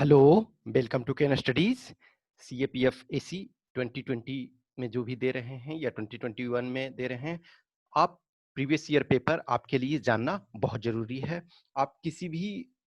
Hello, welcome to Ken studies. CAPF AC 2020 में जो भी दे रहे हैं या 2021 में दे रहे हैं, आप प्रीवियस ईयर पेपर आपके लिए जानना बहुत जरूरी है। आप किसी भी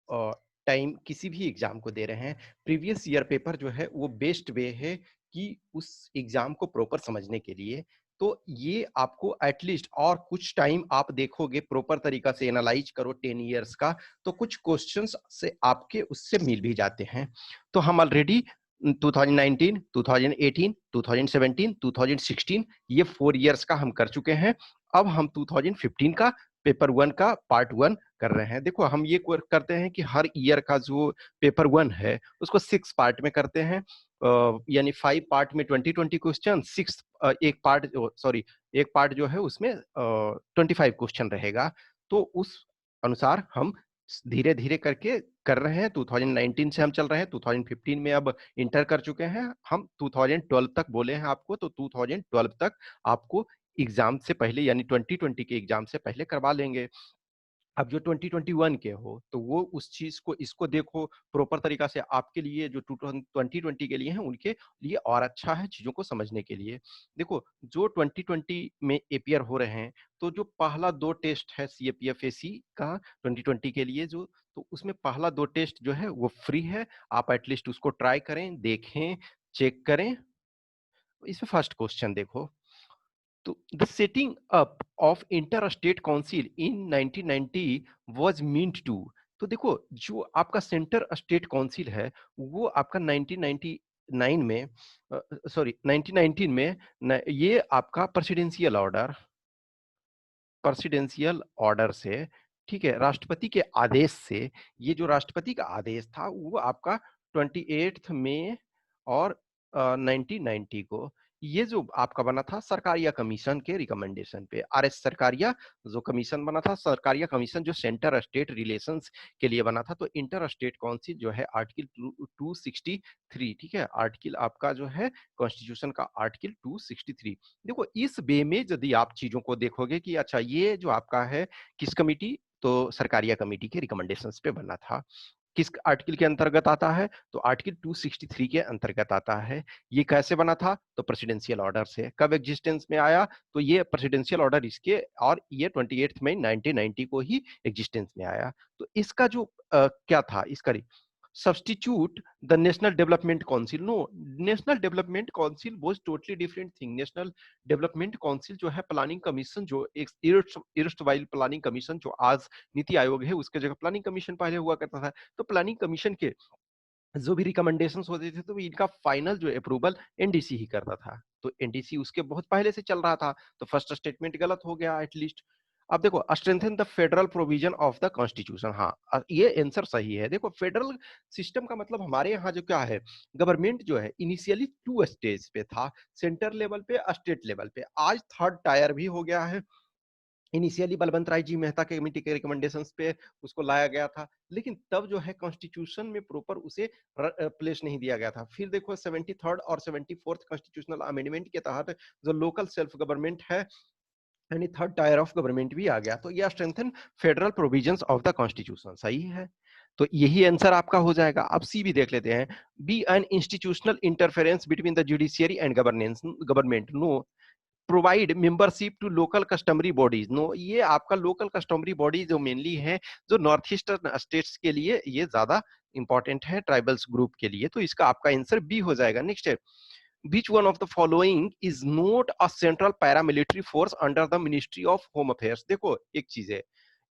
टाइम किसी भी एग्जाम को दे रहे हैं, प्रीवियस ईयर पेपर जो है वो बेस्ट वे है कि उस एग्जाम को प्रॉपर समझने के लिए। तो ये आपको एटलीस्ट और कुछ टाइम आप देखोगे, प्रॉपर तरीका से एनालाइज करो 10 इयर्स का, तो कुछ क्वेश्चंस से आपके उससे मिल भी जाते हैं। तो हम ऑलरेडी 2019, 2018, 2017, 2016 ये 4 इयर्स का हम कर चुके हैं। अब हम 2015 का पेपर 1 का पार्ट 1 कर रहे हैं। देखो, हम ये करते हैं कि हर ईयर का जो पेपर 1 है उसको 6 पार्ट में करते हैं। यानी 5 पार्ट में 20 क्वेश्चन, 6 एक पार्ट जो है उसमें 25 क्वेश्चन रहेगा। तो उस अनुसार हम धीरे धीरे करके कर रहे हैं। 2019 से हम चल रहे हैं, 2015 में अब इंटर कर चुके हैं हम। 2012 तक बोले हैं आपको, तो 2012 तक आपको एग्जाम से पहले यानी 2020 के एग्जाम से पहले करवा लेंगे। अब जो 2021 के हो तो वो उस चीज को इसको देखो प्रॉपर तरीका से। आपके लिए जो 2020 के लिए हैं उनके लिए और अच्छा है चीजों को समझने के लिए। देखो, जो 2020 में एपीआर हो रहे हैं, तो जो पहला 2 टेस्ट है सीएपीएफएसी का 2020 के लिए, जो तो उसमें पहला 2 टेस्ट जो है वो फ्री है। आप एटलीस्ट उसको ट्राई करें, देखें, चेक करें। इसमें फर्स्ट क्वेश्चन देखो, तो the setting up of inter-state council in 1990 was meant to। तो देखो, जो आपका सेंटर स्टेट काउंसिल है वो आपका 1999 में, सॉरी 1919 में ये आपका प्रेसिडेंशियल ऑर्डर से, ठीक है, राष्ट्रपति के आदेश से, ये जो राष्ट्रपति का आदेश था वो आपका 28 मई और 1990 को, ये जो आपका बना था सरकारिया कमीशन के रिकमेंडेशन पे। आरएस सरकारिया जो कमीशन बना था, सरकारिया कमीशन जो सेंटर स्टेट रिलेशंस के लिए बना था। तो इंटर स्टेट काउंसिल जो है आर्टिकल 263, ठीक है, आर्टिकल आपका जो है कॉन्स्टिट्यूशन का आर्टिकल 263। देखो, इस वे में यदि आप चीजों को देखोगे कि अच्छा ये जो आपका है किस कमिटी, तो सरकारिया कमेटी के रिकमेंडेशंस पे बना था। किस आर्टिकल के अंतर्गत आता है, तो आर्टिकल 263 के अंतर्गत आता है। ये कैसे बना था, तो प्रेसिडेंशियल ऑर्डर से। कब एग्जिस्टेंस में आया, तो ये प्रेसिडेंशियल ऑर्डर इसके, और ये 28 मई 1990 को ही एग्जिस्टेंस में आया। तो इसका जो क्या था, इसका substitute the national development council. No, national development council was totally different thing. National development council जो है प्लानिंग कमीशन, जो एक इरस्टवाइल प्लानिंग कमीशन जो आज नीति आयोग है, उसके जगह प्लानिंग कमीशन पहले हुआ करता था। तो प्लानिंग कमीशन के जो भी रिकमेंडेशंस होते थे, तो इनका फाइनल जो अप्रूवल एनडीसी ही करता था। तो एनडीसी उसके बहुत पहले से चल रहा था, तो फर्स्ट स्टेटमेंट गलत हो गया एटलीस्ट। अब देखो, strengthen the federal provision of the constitution. हाँ, ये आंसर सही है। देखो, फेडरल सिस्टम का मतलब हमारे यहाँ जो क्या है, गवर्नमेंट जो है इनिशियली 2 स्टेज पे था, सेंटर लेवल पे, स्टेट लेवल पे। आज 3rd टायर भी हो गया है। इनिशियली बलवंत राय जी मेहता के कमेटी के रिकमेंडेशंस पे उसको लाया गया था, लेकिन तब जो है कॉन्स्टिट्यूशन में प्रॉपर उसे प्लेस नहीं दिया गया था। फिर देखो, 73rd और 74th कॉन्स्टिट्यूशनल अमेंडमेंट के तहत जो लोकल सेल्फ गवर्नमेंट है, यानी 3rd टायर ऑफ गवर्नमेंट भी आ गया। तो यह strengthen federal provisions of the constitution, सही है। तो यही आंसर आपका हो जाएगा। अब सी भी देख लेते हैं। B an institutional interference between the judiciary and government. No, provide membership to local customary bodies. No, ये आपका लोकल कस्टमरी बॉडी जो मेनली है, जो नॉर्थ ईस्टर्न स्टेट्स के लिए ये ज्यादा इंपॉर्टेंट है, ट्राइबल्स ग्रुप के लिए। तो इसका आपका आंसर बी हो जाएगा। नेक्स्ट है, which one of the following is not a central paramilitary force under the Ministry of Home Affairs। देखो, एक चीज है,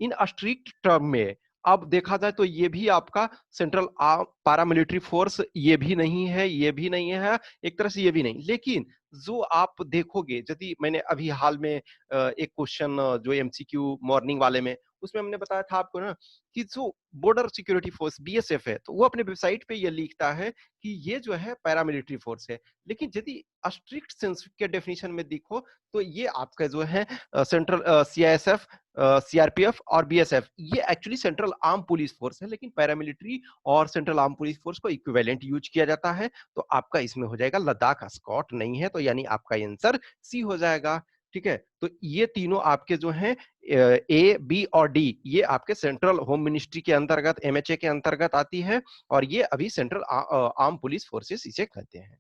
इन स्ट्रिक्ट टर्म में अब देखा जाए तो ये भी आपका सेंट्रल पैरामिलिट्री फोर्स ये भी नहीं है, ये भी नहीं है, एक तरह से ये भी नहीं। लेकिन जो आप देखोगे, यदि मैंने अभी हाल में एक क्वेश्चन जो एमसीक्यू मॉर्निंग वाले में, उसमें हमने बताया था आपको ना कि जो बॉर्डर सिक्योरिटी फोर्स बीएसएफ है, तो वो अपने वेबसाइट पे ये लिखता है कि ये जो है पैरामिलिट्री फोर्स है। लेकिन यदि स्ट्रिक्ट सेंस के डेफिनेशन में देखो, तो ये आपका जो है सेंट्रल सीआईएसएफ, सीआरपीएफ और बीएसएफ, ये actually central arm police force है। लेकिन पैरामिलिट्री और सेंट्रल आर्म पुलिस फोर्स को इक्विवेलेंट यूज किया जाता है। तो आपका इसमें हो जाएगा लद्दाख स्कॉट नहीं है, तो यानी आपका आंसर सी हो जाएगा। ठीक है, तो ये तीनों आपके जो हैं ए, बी और डी, ये आपके सेंट्रल होम मिनिस्ट्री के अंतर्गत, एमएचए के अंतर्गत आती है, और ये अभी सेंट्रल आर्म पुलिस फोर्सेस इसे कहते हैं।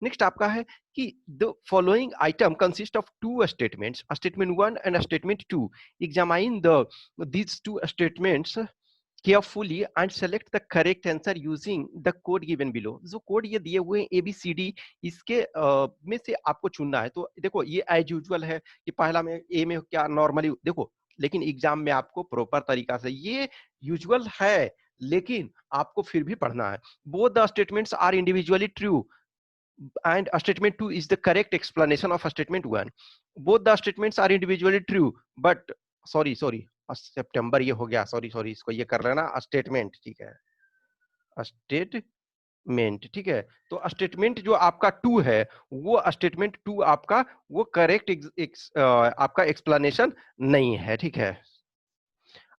नेक्स्ट आपका है कि the following item consist of two statements, statement one and statement two, examine the these two statements carefully and select the correct answer using the code given below। जो code ये दिए हुए हैं ABCD, इसके में से आपको चुनना है। तो देखो ये एज यूजुअल है कि पहला में ए में क्या नॉर्मली देखो, लेकिन एग्जाम में आपको प्रॉपर तरीका से, ये यूजुअल है लेकिन आपको फिर भी पढ़ना है। Both the statements are individually true and statement 2 is the correct explanation of statement 1। both the statements are individually true but sorry सितंबर ये हो गया, सॉरी इसको ये कर लेना स्टेटमेंट, ठीक है, स्टेटमेंट, ठीक है। तो स्टेटमेंट जो आपका 2 है, वो स्टेटमेंट 2 आपका वो करेक्ट आपका एक्सप्लेनेशन नहीं है, ठीक है।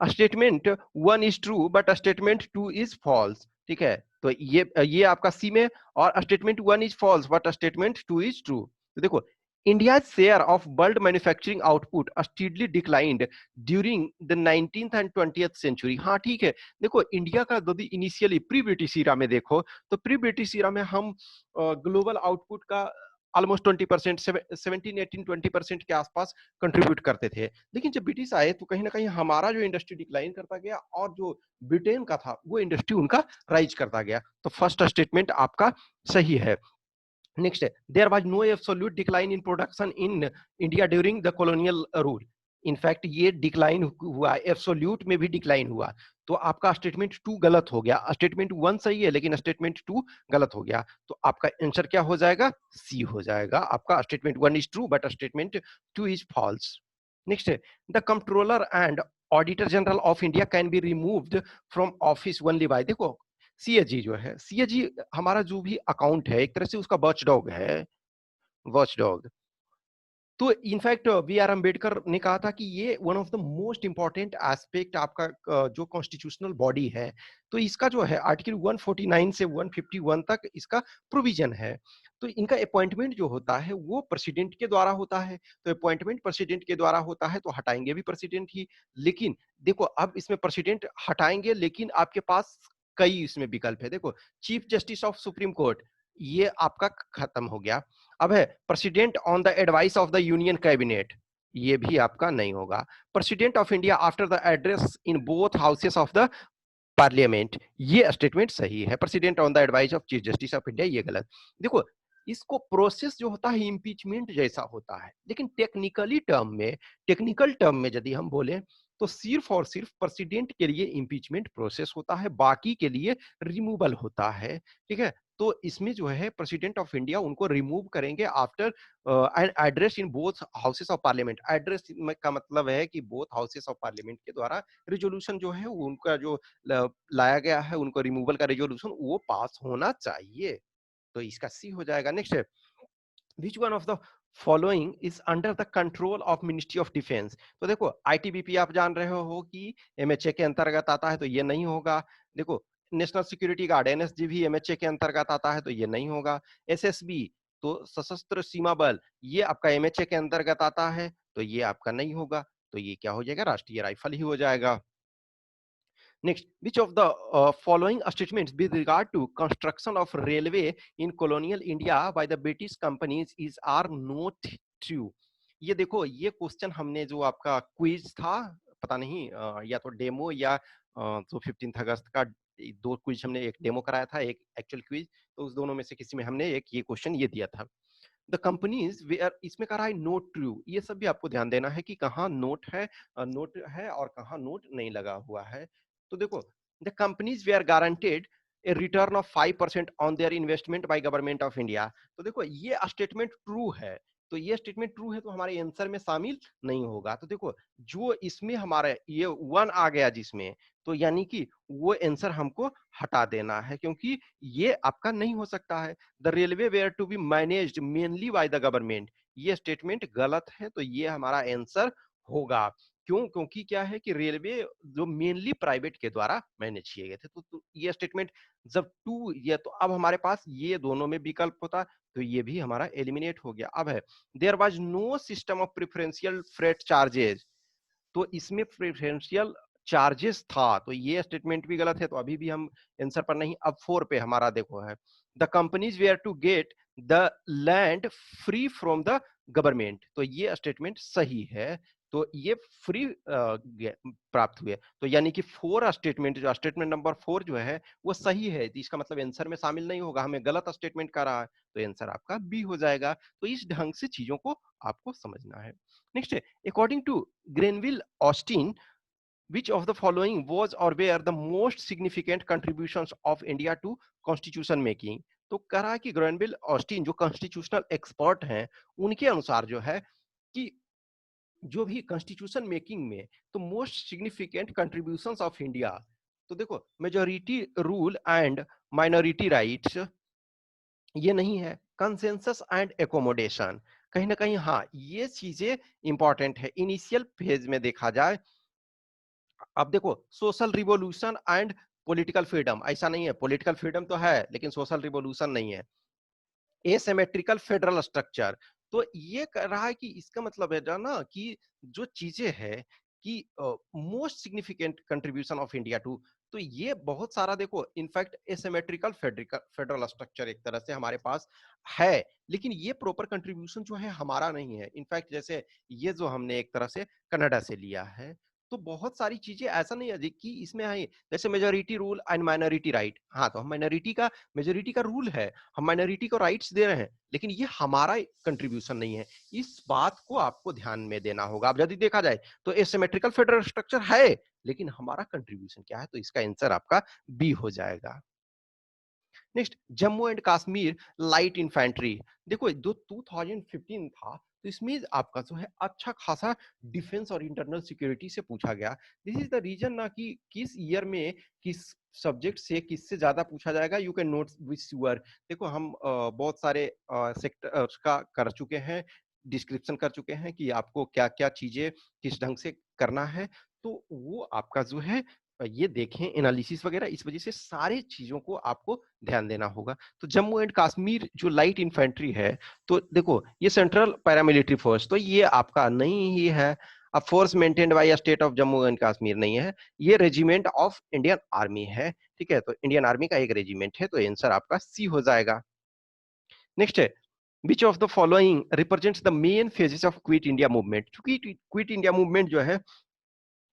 Statement 1 is true but statement 2 is false, ठीक है। तो ये आपका सी में, और statement 1 is false but statement 2 is true. तो देखो, India share of world manufacturing output steadily declined during the 19th and 20th century. हाँ ठीक है, देखो इंडिया का यदि इनिशियली प्री ब्रिटिश ईरा में देखो, तो प्री ब्रिटिश ईरा में हम ग्लोबल आउटपुट का ऑलमोस्ट 20%, 17, 18, 20% के आसपास कंट्रीब्यूट करते थे। लेकिन जब ब्रिटिश आए तो कहीं ना कहीं हमारा जो इंडस्ट्री डिक्लाइन करता गया, और जो ब्रिटेन का था वो इंडस्ट्री उनका राइज करता गया। तो फर्स्ट स्टेटमेंट आपका सही है। नेक्स्ट है, there was no absolute decline in production in India during the colonial rule. In fact ये डिक्लाइन हुआ, एब्सोल्यूट में भी डिक्लाइन हुआ। तो आपका स्टेटमेंट 2 गलत हो गया, स्टेटमेंट 1 सही है लेकिन स्टेटमेंट 2 गलत हो गया। तो आपका आंसर क्या हो जाएगा? सी हो जाएगा। आपका statement 1 is true but statement 2 is false. Next है, the Controller and Auditor General of India can be removed from office only by, देखो सीएजी जो है, सीएजी हमारा जो भी अकाउंट है एक तरह से उसका वॉचडॉग है, वॉचडॉग। तो इनफैक्ट बी आर अम्बेडकर ने कहा था कि ये one of the most important aspect आपका जो कॉन्स्टिट्यूशनल बॉडी है। तो इसका जो है आर्टिकल 149 से 151 तक इसका प्रोविजन है। तो इनका अपॉइंटमेंट जो होता है वो प्रेसिडेंट के द्वारा होता है। तो अपॉइंटमेंट प्रेसिडेंट के द्वारा होता है तो हटाएंगे भी प्रेसिडेंट ही। लेकिन देखो अब इसमें प्रेसिडेंट हटाएंगे लेकिन आपके पास कई इसमें विकल्प है। देखो, chief justice of supreme court ये आपका खत्म हो गया। अब है president on the advice of the union cabinet, ये भी आपका नहीं होगा। President of India after the address in both houses of the parliament, ये स्टेटमेंट सही है। President on the advice of chief justice of India ये गलत। देखो, इसको प्रोसेस जो होता है इम्पीचमेंट जैसा होता है, लेकिन टेक्निकल टर्म में यदि हम बोले तो सिर्फ और सिर्फ प्रेसिडेंट के लिए इम्पीचमेंट प्रोसेस होता है, बाकी के लिए रिमूवल होता है, ठीक है। तो इसमें जो है प्रेसिडेंट ऑफ इंडिया उनको रिमूव करेंगे after and address in both houses of parliament. Address का मतलब है कि बोथ हाउसेस ऑफ पार्लियामेंट के द्वारा रिजोल्यूशन जो है उनका जो लाया गया है, उनको रिमूवल का रेजोल्यूशन वो पास होना चाहिए। तो इसका सी हो जाएगा। नेक्स्ट है, which one of the following is under the control of ministry of defence. तो देखो आईटीबीपी आप जान रहे हो कि एमएचए के अंतर्गत आता है, तो ये नहीं होगा। देखो, नेशनल सिक्योरिटी गार्ड एनएसजी भी एमएचए के अंतर्गत आता है, तो ये नहीं होगा। एसएसबी तो सशस्त्र सीमा बल, ये आपका एमएचए के अंतर्गत आता है, तो ये आपका नहीं होगा। तो ये क्या हो जाएगा? राष्ट्रीय राइफल ही हो जाएगा। Next, which of the following statements with regard to construction of railway in colonial India by the British companies is are not true? ये देखो, ये क्वेश्चन हमने जो आपका क्विज था, पता नहीं या तो डेमो या तो 15 अगस्त का दो क्विज हमने, एक डेमो कराया था एक एक्चुअल क्विज, तो उस दोनों में से किसी में हमने एक ये क्वेश्चन ये दिया था। द कंपनीज वेयर, इसमें कह रहा है नोट ट्रू, ये सब भी आपको ध्यान देना है कि कहाँ नोट है और कहाँ नोट नहीं लगा हुआ है। तो देखो, the companies were guaranteed a return of 5% on their investment by government of India. तो देखो ये स्टेटमेंट ट्रू है, तो ये स्टेटमेंट ट्रू है तो हमारे आंसर में शामिल नहीं होगा। तो देखो, जो इसमें हमारा ये 1 आ गया जिसमें, तो यानी कि वो आंसर हमको हटा देना है, क्योंकि ये आपका नहीं हो सकता है। The railway were to be managed mainly by the government, ये स्टेटमेंट गलत है, तो ये हमारा आंसर होगा। क्यों? क्योंकि क्या है कि रेलवे जो मेनली प्राइवेट के द्वारा मैनेज किए गए थे। तो ये स्टेटमेंट जब 2 ये तो अब हमारे पास ये दोनों में विकल्प होता, तो ये भी हमारा एलिमिनेट हो गया। अब है there was no system of preferential freight charges, तो इसमें प्रेफरेंशियल चार्जेस था, तो ये स्टेटमेंट भी गलत है, तो अभी भी हम आंसर पर नहीं। अब 4 पे हमारा देखो है, the companies were to get the land free from the government, तो ये स्टेटमेंट सही है। तो ये फ्री प्राप्त हुए, तो यानी कि 4 स्टेटमेंट जो स्टेटमेंट नंबर 4 जो है वो सही है, तो इसका मतलब आंसर में शामिल नहीं होगा, हमें गलत स्टेटमेंट कर रहा है, तो आंसर आपका बी हो जाएगा। तो इस ढंग से चीजों को आपको समझना है। नेक्स्ट है, according to Grenville Austin, which of the following was or were the most significant contributions of India to constitution making? तो कह रहा है कि ग्रेनविल ऑस्टिन जो कॉन्स्टिट्यूशनल एक्सपर्ट हैं, उनके अनुसार जो है कि जो भी कॉन्स्टिट्यूशन मेकिंग में तो most significant contributions of India, तो देखो majority rule and minority rights ये नहीं है, कंसेंसस एंड एकोमोडेशन कहीं ना कहीं, हाँ ये चीजें इंपॉर्टेंट है इनिशियल फेज में देखा जाए। अब देखो social revolution and political freedom, ऐसा नहीं है, पॉलिटिकल फ्रीडम तो है लेकिन सोशल रिवॉल्यूशन नहीं है। एसिमेट्रिकल फेडरल स्ट्रक्चर, तो ये कह रहा है कि इसका मतलब है ना कि जो चीजें है कि most significant contribution of India to, तो ये बहुत सारा देखो इनफैक्ट एसिमेट्रिकल फेडरल स्ट्रक्चर एक तरह से हमारे पास है, लेकिन ये प्रॉपर कंट्रीब्यूशन जो है हमारा नहीं है। इनफैक्ट जैसे ये जो हमने एक तरह से कनाडा से लिया है, तो बहुत सारी चीजें ऐसा नहीं है कि इसमें है, जैसे majority rule and minority right, हाँ तो हम मेजोरिटी का रूल है, हम माइनॉरिटी को राइट्स दे रहे हैं, लेकिन ये हमारा कंट्रीब्यूशन नहीं है। इस बात को आपको ध्यान में देना होगा। अब यदि देखा जाए तो एसिमेट्रिकल फेडरल स्ट्रक्चर है, लेकिन हमारा कंट्रीब्यूशन क्या है, तो इसका आंसर आपका बी हो जाएगा। Next, Jammu and Kashmir light infantry, देखो जो 2015 था, तो इसमें आपका जो है अच्छा खासा डिफेंस और इंटरनल सिक्योरिटी से पूछा गया। दिस इज द रीजन ना कि किस ईयर में किस सब्जेक्ट से किससे ज्यादा पूछा जाएगा, you can note which your. देखो हम बहुत सारे सेक्टर का कर चुके हैं, डिस्क्रिप्शन कर चुके हैं कि आपको क्या क्या चीजें किस ढंग से करना है, तो वो आपका जो है ये देखें एनालिसिस वगैरह, इस वजह से सारी चीजों को आपको ध्यान देना होगा। तो जम्मू एंड कश्मीर जो लाइट इन्फेंट्री है, तो देखो ये सेंट्रल पैरामिलिट्री फोर्स, तो ये आपका नहीं ही है। अब force maintained by state of Jammu and Kashmir नहीं है, ये रेजिमेंट ऑफ इंडियन आर्मी है। ठीक है, तो इंडियन आर्मी का एक रेजिमेंट है, तो आंसर आपका सी हो जाएगा। नेक्स्ट है, विच of the following represents the main phases of quit India movement. क्योंकि क्विट इंडिया मूवमेंट जो है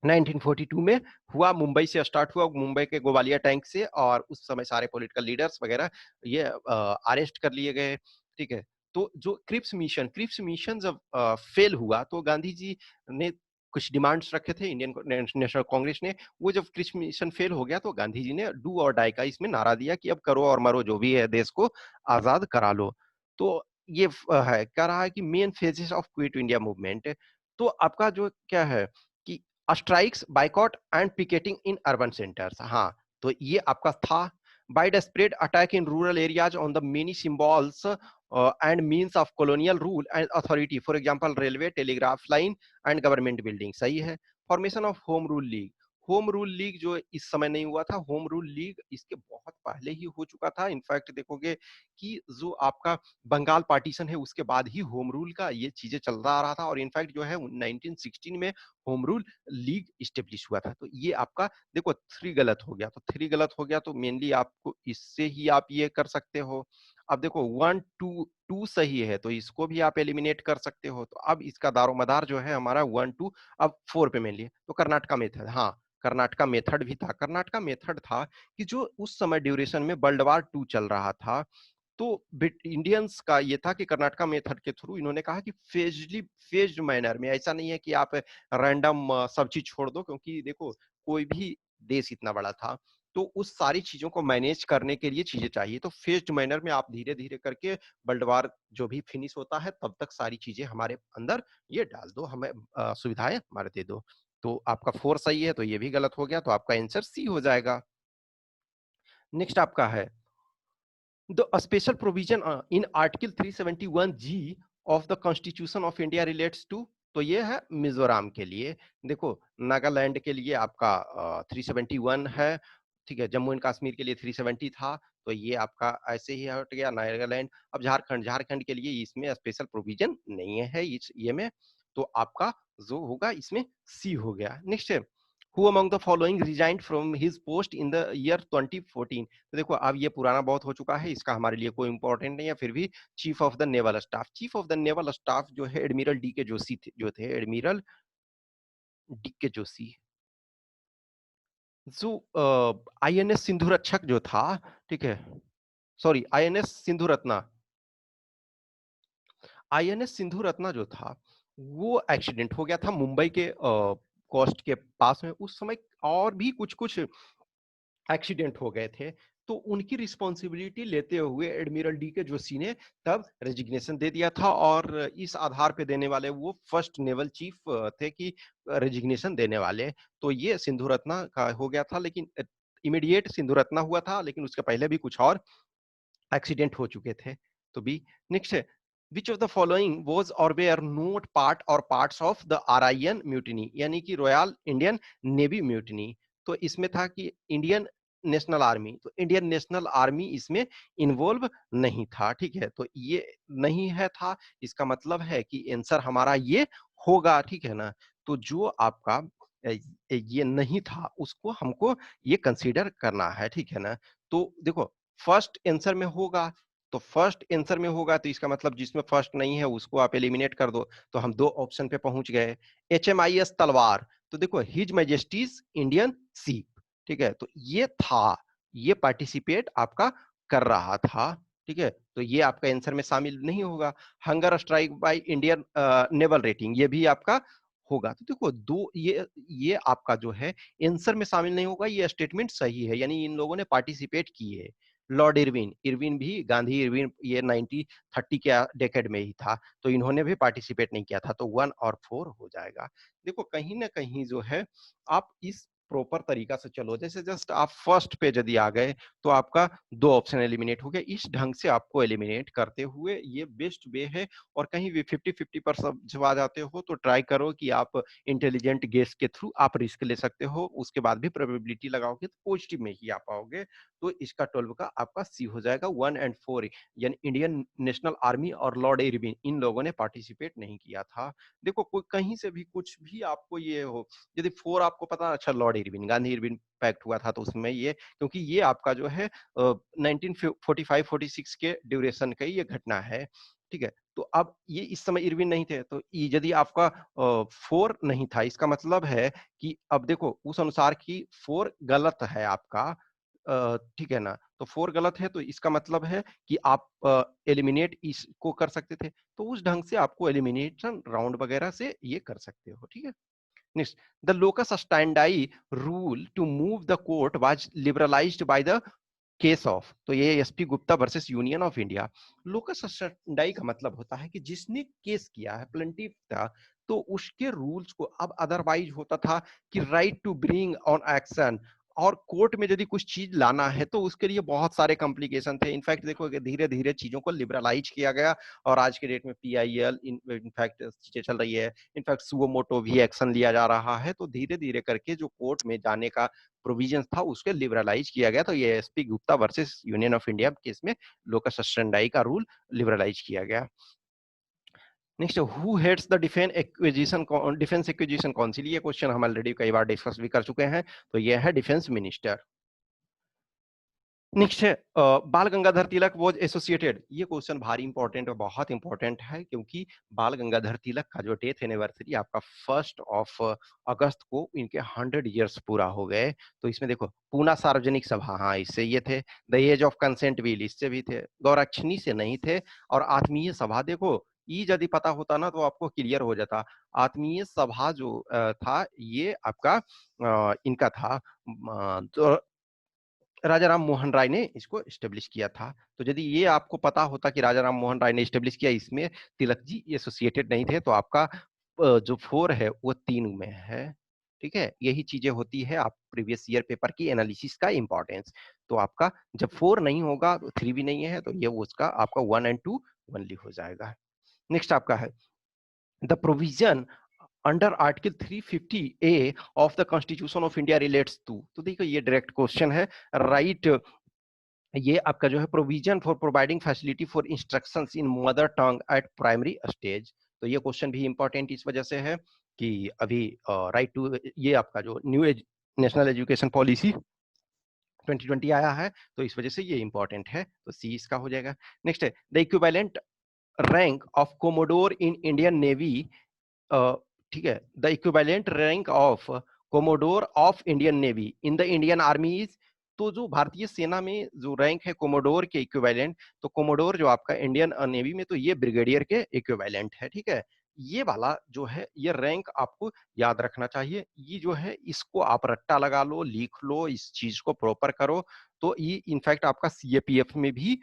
1942 में हुआ, मुंबई से स्टार्ट हुआ, मुंबई के ग्वालियर टैंक से, और उस समय सारे पॉलिटिकल लीडर्स वगैरह ये अरेस्ट कर लिए गए। ठीक है, तो जो क्रिप्स मिशन जब फेल हुआ, तो गांधी जी ने कुछ डिमांड्स रखे थे, इंडियन नेशनल कांग्रेस ने, वो जब क्रिप्स मिशन फेल हो गया, तो गांधी जी ने डू और डाई का इसमें नारा दिया कि अब करो और मरो, जो भी है देश को आजाद करा लो। तो ये है कह रहा है कि main phases of quit India movement, तो आपका जो क्या है कि strikes, boycott and picketing in urban centres, हाँ तो ये आपका था। Wide spread attack in rural areas on the many symbols and means of colonial rule and authority, for example railway, telegraph line and government building, सही है। Formation of home rule league, home rule league जो इस समय नहीं हुआ था, home rule league इसके बहुत पहले ही हो चुका था। इनफैक्ट देखोगे कि जो आपका बंगाल पार्टीशन है उसके बाद ही होम रूल का ये चीजें चलता आ रहा था, और इनफैक्ट जो है 1916 में होम रूल लीग स्टेब्लिश हुआ था। तो ये आपका देखो 3 गलत हो गया, तो 3 गलत हो गया, तो मेनली आपको इससे ही आप ये कर सकते हो। अब देखो 1 2 2 सही है, तो इसको भी आप एलिमिनेट कर सकते हो। तो अब इसका दारोमदार जो है हमारा 1 2, अब 4 पे मेनली तो कर्नाटका मेथड, हाँ कर्नाटका मेथड भी था। कर्नाटका मेथड था कि जो उस समय ड्यूरेशन में वर्ल्ड वार 2 चल रहा था, तो इंडियंस का ये था कि कर्नाटका मेथड के थ्रू इन्होंने कहा कि फेज्ड मैनर में, ऐसा नहीं है कि आप रैंडम सब चीज छोड़ दो, क्योंकि देखो कोई भी देश इतना बड़ा था, तो उस सारी चीजों को मैनेज करने के लिए चीजें चाहिए, तो फेज्ड मैनर में आप धीरे धीरे करके वर्ल्ड वार जो भी फिनिश होता है तब तक सारी चीजें हमारे अंदर ये डाल दो, हमें सुविधाएं हमारे दे दो। तो आपका 4 सही है, तो ये भी गलत हो गया, तो आपका आंसर सी हो जाएगा। नेक्स्ट आपका है, the special provision in Article 371G of the Constitution of India relates to तो ये है मिजोरम के लिए। देखो नागालैंड के लिए आपका 371 है, ठीक है। जम्मू एंड कश्मीर के लिए 370 था, तो ये आपका ऐसे ही हट गया नागालैंड। अब झारखंड, झारखंड के लिए इसमें स्पेशल प्रोविजन नहीं है इस ये में, तो आपका जो होगा इसमें सी हो गया। नेक्स्ट है, who among the following resigned from his post in the year 2014। तो देखो अब ये पुराना बहुत हो चुका है, इसका हमारे लिए कोई इंपॉर्टेंट नहीं है, फिर भी chief of the naval staff, chief of the naval staff जो है एडमिरल डी के जोशी थे, जो थे एडमिरल डी के जोशी। जो आईएनएस सिंधु रक्षक जो था, ठीक है, sorry INS Sindhu Ratna, INS Sindhu Ratna जो था वो एक्सीडेंट हो गया था मुंबई के कोस्ट के पास में उस समय, और भी कुछ कुछ एक्सीडेंट हो गए थे। तो उनकी रिस्पॉन्सिबिलिटी लेते हुए एडमिरल डी के जोशी ने तब रेजिग्नेशन दे दिया था, और इस आधार पे देने वाले वो फर्स्ट नेवल चीफ थे कि रेजिग्नेशन देने वाले। तो ये सिंधु रत्ना का हो गया था, लेकिन इमीडिएट सिंधु रत्ना हुआ था, लेकिन उसके पहले भी कुछ और एक्सीडेंट हो चुके थे। तो बी। नेक्स्ट है, विच ऑफ द फॉलोइंग वाज और वेयर नोट पार्ट और पार्ट्स ऑफ द आरआईएन म्यूटिनी, यानी कि रॉयल इंडियन नेवी म्यूटिनी। तो इसमें था कि इंडियन नेशनल आर्मी, तो इंडियन नेशनल आर्मी इसमें इन्वॉल्व नहीं था, ठीक है। तो ये नहीं है था, इसका मतलब है कि आंसर हमारा ये होगा, ठीक है ना। तो जो आपका ये नहीं था उसको हमको ये कंसीडर करना है, ठीक है ना। तो देखो फर्स्ट आंसर में होगा, तो फर्स्ट आंसर में होगा तो इसका मतलब जिसमें फर्स्ट नहीं है उसको आप एलिमिनेट कर दो, तो हम दो ऑप्शन पे पहुंच गए। HMIS तलवार, तो देखो हिज मैजेस्टीज इंडियन सीप, ठीक है। तो ये था, ये पार्टिसिपेट आपका कर रहा था, ठीक है। तो ये आपका आंसर में शामिल नहीं होगा। Hunger strike by Indian naval rating, ये भी आपका होगा। तो देखो दो ये आपका जो है आंसर में शामिल नहीं होगा, ये स्टेटमेंट सही है, यानी इन लोगों ने पार्टिसिपेट किए। लॉर्ड इरविन, इरविन भी, गांधी इरविन, ये 1930 के डेकेड में ही था, तो इन्होंने भी पार्टिसिपेट नहीं किया था, तो 1 और 4 हो जाएगा। देखो कहीं ना कहीं जो है आप इस प्रॉपर तरीका से चलो, जैसे जस्ट आप फर्स्ट पे यदि आ गए तो आपका दो ऑप्शन एलिमिनेट हो गए। इस ढंग से आपको एलिमिनेट करते हुए ये बेस्ट वे है। और कहीं भी 50-50 पर सब जब आ जाते हो तो ट्राई करो कि आप इंटेलिजेंट गेस के थ्रू आप रिस्क ले सकते हो, उसके बाद भी प्रोबेबिलिटी लगाओगे तो पॉजिटिव में ही आ पाओगे। तो इसका 12 का आपका सी हो जाएगा। 1 और 4 यानी इंडियन नेशनल आर्मी और लॉर्ड इरविन, इन लोगों ने पार्टिसिपेट नहीं किया था। देखो कोई कहीं से भी कुछ भी आपको ये हो, यदि 4 आपको पता, अच्छा lord Irwin, Gandhi Irwin pact हुआ था तो उसमें ये, क्योंकि ये आपका जो है 1945-46 के ड्यूरेशन का ये घटना है, ठीक है। तो अब ये इस समय इरविन नहीं थे, तो यदि आपका 4 नहीं था, इसका मतलब है कि अब देखो उस अनुसार की 4 गलत है आपका, ठीक है ना। तो 4 गलत है, तो इसका मतलब है कि आप एलिमिनेट इसको कर सकते थे, तो उस ढंग से आपको एलिमिनेशन राउंड वगैरह से ये कर सकते हो, ठीक है। Next, the locus standi rule to move the court was liberalised by the case of, तो ये SP Gupta versus union of India. Locus standi का मतलब होता है कि जिसने केस किया है, प्लेंटिफ था, तो उसके रूल्स को, अब अदरवाइज होता था कि right to bring on action, और कोर्ट में यदि कुछ चीज लाना है तो उसके लिए बहुत सारे कॉम्प्लिकेशन थे। इनफैक्ट देखो धीरे धीरे चीजों को लिबरलाइज किया गया, और आज के डेट में PIL इनफैक्ट चीजें चल रही है। इनफैक्ट सुओ मोटो भी एक्शन लिया जा रहा है, तो धीरे धीरे करके जो कोर्ट में जाने का प्रोविजन था उसके लिबरलाइज किया गया। तो ये SP Gupta versus union of India case में लोकस स्टैंडाई का रूल लिबरलाइज किया गया। Next, who heads the defence acquisition council, ये क्वेश्चन हम ऑलरेडी कई बार डिस्कस भी कर चुके हैं, तो ये है डिफेंस मिनिस्टर। नेक्स्ट है, बाल गंगाधर तिलक वॉज एसोसिएटेड, ये क्वेश्चन भारी इंपॉर्टेंट और बहुत इंपॉर्टेंट है, क्योंकि बाल गंगाधर तिलक का जो डेथ एनिवर्सरी आपका 1 अगस्त को इनके 100 ईयर्स पूरा हो गए। तो इसमें देखो पूना सार्वजनिक सभा, हाँ इससे ये थे। The age of consent bill, इससे भी थे। गौरक्षणी से नहीं थे। और आत्मीय सभा, देखो ये यदि पता होता ना तो आपको क्लियर हो जाता। आत्मीय सभा जो था ये आपका इनका था, तो राजा राम मोहन राय ने इसको स्टेब्लिश किया था। तो यदि ये आपको पता होता कि राजा राम मोहन राय ने स्टेब्लिश किया, इसमें तिलक जी एसोसिएटेड नहीं थे, तो आपका जो 4 है वो 3 में है, ठीक है। यही चीजें होती है आप प्रीवियस ईयर पेपर की एनालिसिस का इंपॉर्टेंस। तो आपका जब 4 नहीं होगा तो 3 भी नहीं है, तो ये उसका आपका 1 और 2 ओनली हो जाएगा। नेक्स्ट आपका है, the provision under article 350A of the constitution of India relates to. तो देखो ये डायरेक्ट क्वेश्चन है। राइट, ये आपका जो है provision for providing facility for instructions in mother tongue eight primary stage. तो ये क्वेश्चन भी इंपॉर्टेंट इस वजह से है कि अभी राइट टू, ये आपका जो न्यू नेशनल एजुकेशन पॉलिसी 2020 आया है, तो इस वजह से ये इंपॉर्टेंट है, तो सी इसका हो जाएगा। नेक्स्ट है the equivalent rank of commodore in Indian navy. ठीक है, the equivalent rank of commodore of Indian navy in the Indian army is. तो जो भारतीय सेना में जो रैंक है कोमोडोर के इक्विवेलेंट, तो कोमोडोर जो आपका इंडियन नेवी में, तो ये ब्रिगेडियर के इक्विवेलेंट है। ठीक है, ये वाला जो है ये रैंक आपको याद रखना चाहिए। ये जो है इसको आप रट्टा लगा लो, लिख लो, इस चीज को प्रॉपर करो, तो ये इनफैक्ट आपका सीएपीएफ में भी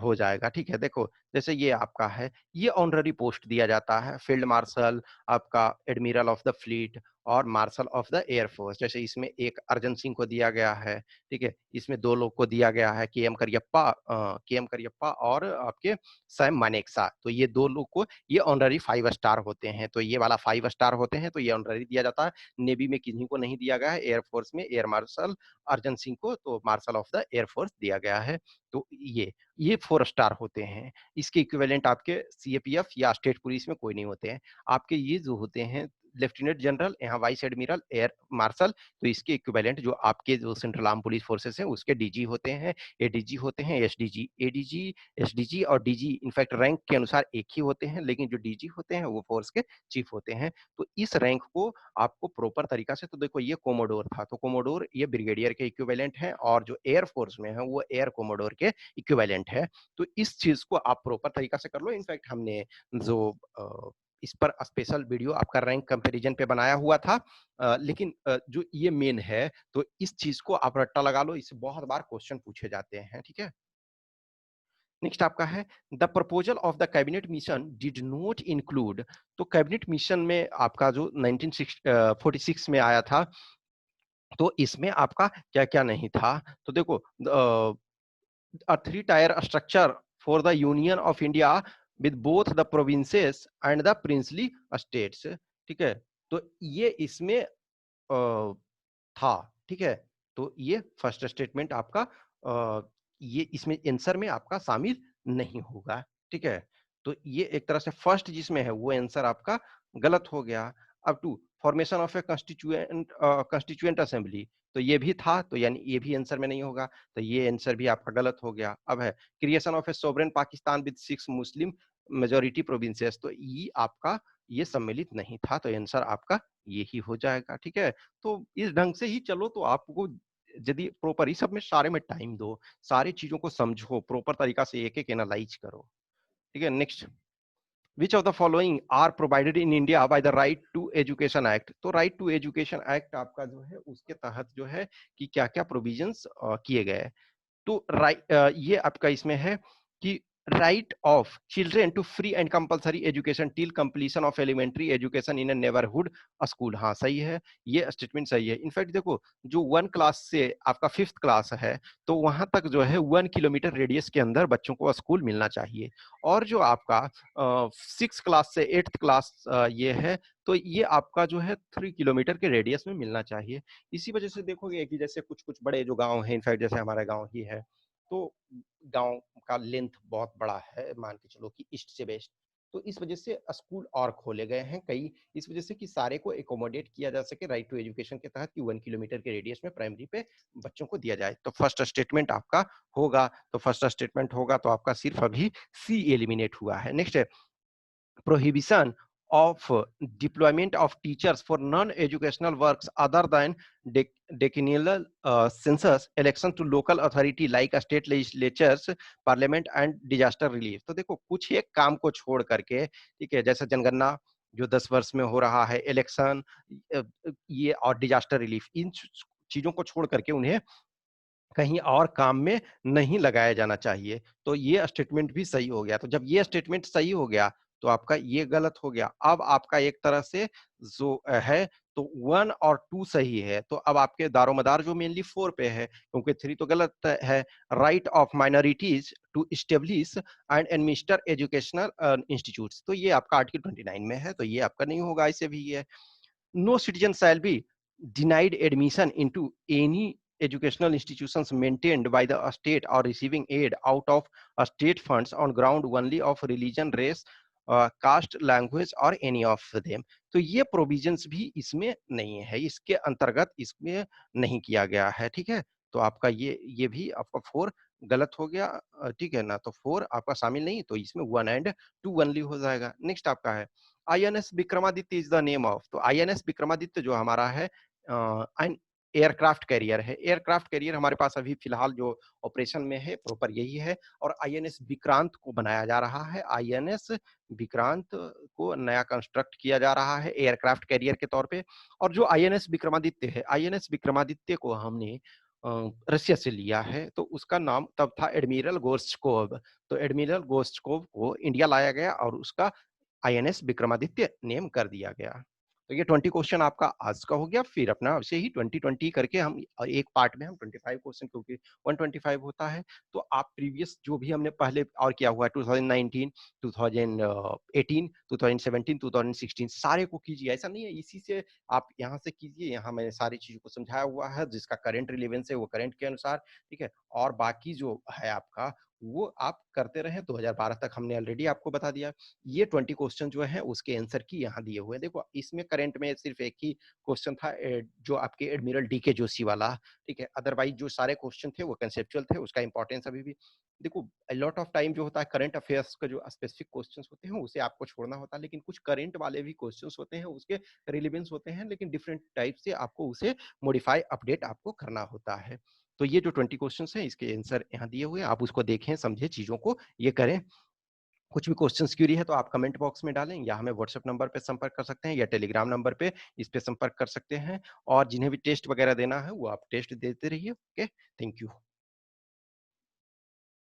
हो जाएगा। ठीक है, देखो जैसे ये आपका है, ये ऑनररी पोस्ट दिया जाता है, फील्ड मार्शल, आपका एडमिरल ऑफ द फ्लीट और मार्शल ऑफ द एयरफोर्स। जैसे इसमें एक अर्जन सिंह को दिया गया है, ठीक है, इसमें दो लोग को दिया गया है, के एम करियप्पा और आपके सैम मानेकशॉ। तो ये दो लोग को ये ऑनररी 5 स्टार होते हैं, तो ये वाला 5 स्टार होते हैं, तो ये ऑनररी दिया जाता है। नेवी में किन्हीं को नहीं दिया गया है, एयरफोर्स में एयर मार्शल अर्जन सिंह को तो मार्शल ऑफ द एयरफोर्स दिया गया है। तो ये 4 स्टार होते हैं। इसके इक्विवेलेंट आपके सीएपीएफ या स्टेट पुलिस में कोई नहीं होते हैं। आपके ये जो होते हैं लेफ्टिनेंट जनरल, यहाँ वाइस एडमिरल, एयर मार्शल, तो इसके इक्विवेलेंट जो आपके जो सेंट्रल आर्म पुलिस फोर्सेस हैं उसके डीजी होते हैं, एडीजी होते हैं, एसडीजी, एडीजी, एसडीजी और डीजी इनफैक्ट रैंक के अनुसार एक ही होते हैं, लेकिन जो डीजी होते हैं वो फोर्स के चीफ होते हैं। तो इस रैंक को आपको प्रॉपर तरीका से, तो देखो ये कोमोडोर था, तो कोमोडोर ये ब्रिगेडियर के इक्विवेलेंट है, और जो एयर फोर्स में है वो एयर कोमोडोर के इक्विवेलेंट है। तो इस चीज को आप प्रॉपर तरीका से कर लो। इनफैक्ट हमने जो इस पर स्पेशल वीडियो आपका रैंक कंपैरिजन पे बनाया हुआ था, लेकिन जो ये मेन है, तो इस चीज को आप रट्टा लगा लो, इससे बहुत बार क्वेश्चन पूछे जाते हैं। ठीक है, नेक्स्ट आपका है the proposal of the cabinet mission did not include. तो कैबिनेट मिशन में आपका जो 1946 में आया था, तो इसमें आपका क्या क्या नहीं था। तो देखो a three-tier structure for the Union of India with both the provinces and the princely states। ठीक है, तो ये इसमें था। ठीक है, तो ये फर्स्ट स्टेटमेंट आपका ये इसमें आंसर में आपका शामिल नहीं होगा। ठीक है, तो ये एक तरह से फर्स्ट जिसमें है वो आंसर आपका गलत हो गया। अब to formation of a constituent assembly, तो ये भी था, तो यानी ये भी आंसर में नहीं होगा, तो ये आंसर भी आपका गलत हो गया। अब है creation of A sovereign Pakistan with 6 Muslim majority provinces, तो ये आपका ये सम्मिलित नहीं था, तो आंसर आपका ये ही हो जाएगा। ठीक है, तो इस ढंग से ही चलो, तो आपको यदि प्रॉपर इस सब में सारे में टाइम दो, सारी चीजों को समझो, प्रॉपर तरीका से एक एक एनालाइज करो। ठीक है, next which of the following are provided in India by the right to education act. तो राइट टू एजुकेशन एक्ट आपका जो है उसके तहत जो है कि क्या क्या प्रोविजंस किए गए। तो राइट ये आपका इसमें है कि right of children to free and compulsory education till completion of elementary education in a neighbourhood school. हाँ सही है, ये स्टेटमेंट सही है। इनफैक्ट देखो जो 1 क्लास से आपका 5th क्लास है, तो वहां तक जो है 1 किलोमीटर रेडियस के अंदर बच्चों को स्कूल मिलना चाहिए। और जो आपका 6 क्लास से 8th क्लास ये है, तो ये आपका जो है 3 किलोमीटर के रेडियस में मिलना चाहिए। इसी वजह से देखोगे कि जैसे कुछ कुछ बड़े जो गांव हैं, इनफैक्ट जैसे हमारा गांव ही है, तो गांव का लेंथ बहुत बड़ा है, मान के चलो कि ईस्ट से वेस्ट, तो इस वजह से स्कूल और खोले गए हैं कई, इस वजह से कि सारे को एकोमोडेट किया जा सके राइट टू एजुकेशन के तहत कि 1 किलोमीटर के रेडियस में प्राइमरी पे बच्चों को दिया जाए। तो फर्स्ट स्टेटमेंट आपका होगा, तो फर्स्ट स्टेटमेंट होगा, तो आपका सिर्फ अभी सी एलिमिनेट हुआ है। नेक्स्ट है prohibition of deployment of teachers for non-educational works other than decennial census election to local authority like state legislatures, parliament and disaster relief। तो देखो कुछ एक काम को छोड़ करके, ठीक है, जैसे जनगणना जो 10 वर्ष में हो रहा है, इलेक्शन ये और डिजास्टर रिलीफ, इन चीजों को छोड़ करके उन्हें कहीं और काम में नहीं लगाया जाना चाहिए। तो ये स्टेटमेंट भी सही हो गया। तो जब ये स्टेटमेंट सही हो गया, तो आपका ये गलत हो गया। अब आपका एक तरह से जो है तो 1 और 2 सही है, तो अब आपके दारोमदार जो मेनली 4 पे है, क्योंकि 3 तो गलत है। Right of minorities to establish and administer educational institutes, तो ये आपका आर्टिकल 29 में है, तो ये आपका नहीं होगा, ऐसे भी ये है। No citizen shall be denied admission into any educational institutions maintained by the state or receiving aid out of state funds on ground only of religion, race, caste, language और any of them। तो ये provisions भी इसमें नहीं है, इसके अंतर्गत इसमें नहीं किया गया है, ठीक है। तो आपका ये भी आपका 4 गलत हो गया, ठीक है ना। तो 4 आपका शामिल नहीं, तो इसमें 1 एंड 2 ओनली हो जाएगा। नेक्स्ट आपका है INS Vikramaditya is the name of, तो आईएनएस विक्रमादित्य जो हमारा है एन एयरक्राफ्ट कैरियर है। एयरक्राफ्ट कैरियर हमारे पास अभी फिलहाल जो ऑपरेशन में है प्रॉपर यही है, और आईएनएस विक्रांत को बनाया जा रहा है। आईएनएस विक्रांत को नया कंस्ट्रक्ट किया जा रहा है एयरक्राफ्ट कैरियर के तौर पे। और जो आईएनएस विक्रमादित्य है, आईएनएस विक्रमादित्य को हमने रसिया से लिया है, तो उसका नाम तब था एडमिरल गोर्चकोव। तो एडमिरल गोर्चकोव को इंडिया लाया गया और उसका आईएनएस विक्रमादित्य नेम कर दिया गया। तो ये 20 क्वेश्चन आपका आज का हो गया। फिर अपना वैसे ही 20-20 करके हम एक पार्ट में हम 25 क्वेश्चन, क्योंकि 125 होता है, तो आप प्रीवियस जो भी हमने पहले और किया हुआ है 2019, 2018, 2017, 2016 सारे को कीजिए। ऐसा नहीं है इसी से आप यहाँ से कीजिए, यहाँ मैंने सारी चीजों को समझाया हुआ है, जिसका करंट रिलेवेंस है वो करंट के अनुसार, ठीक है। और बाकी जो है आपका वो आप करते रहे। 2012 तक हमने ऑलरेडी आपको बता दिया। ये 20 क्वेश्चन जो है उसके आंसर की यहाँ दिए हुए हैं। देखो इसमें करंट में सिर्फ एक ही क्वेश्चन था जो आपके एडमिरल डी के जोशी वाला, ठीक है। अदरवाइज जो सारे क्वेश्चन थे वो कंसेप्चुअल थे, उसका इंपॉर्टेंस अभी भी देखो। लॉट ऑफ टाइम जो होता है करंट अफेयर्स का जो स्पेसिफिक क्वेश्चन होते हैं उसे आपको छोड़ना होता है, लेकिन कुछ करंट वाले भी क्वेश्चन होते हैं उसके रिलेवेंस होते हैं, लेकिन डिफरेंट टाइप से आपको उसे मॉडिफाई अपडेट आपको करना होता है। तो ये जो 20 क्वेश्चन है इसके आंसर यहाँ दिए हुए हैं, आप उसको देखें, समझे, चीजों को ये करें। कुछ भी क्वेश्चंस क्यूरी है तो आप कमेंट बॉक्स में डालें, या हमें व्हाट्सएप नंबर पे संपर्क कर सकते हैं, या टेलीग्राम नंबर पे इस पे संपर्क कर सकते हैं। और जिन्हें भी टेस्ट वगैरह देना है वो आप टेस्ट देते रहिए। Okay, thank you.